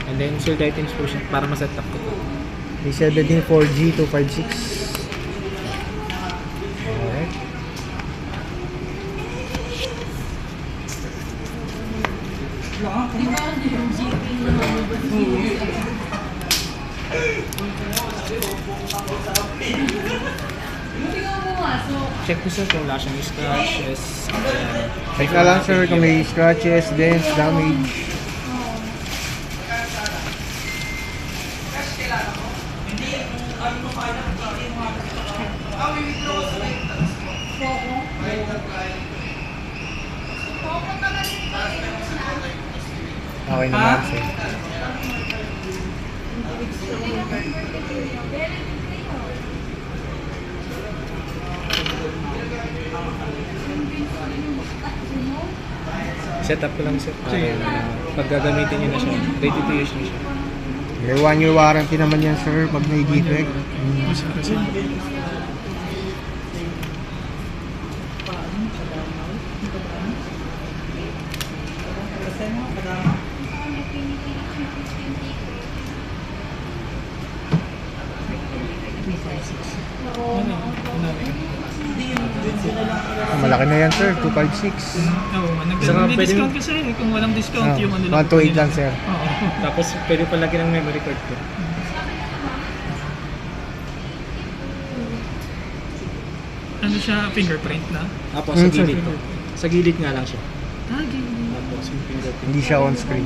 And then sold items po siya para ma-set up ko po. A17 4G 256. Alright. Check ko sir kung wala siyang scratches. Check na lang sir kung may scratches, dents, damage. Okay naman sir. Set up ko lang sir. Pag gagamitin niyo na siya, ready to use na siya. May 1 year warranty naman yan sir pag may defect. Malaki na yan sir, 256. Oo, Saka may pwede- discount kasi kung walang discount yung ano 128 lang sir. Oo. Tapos pwede pa lagyan ng memory card ko. Ano siya, fingerprint na? Tapos sa gilid po. Sa gilid nga lang siya. Tagi. Tapos yung fingerprint. Hindi siya on screen.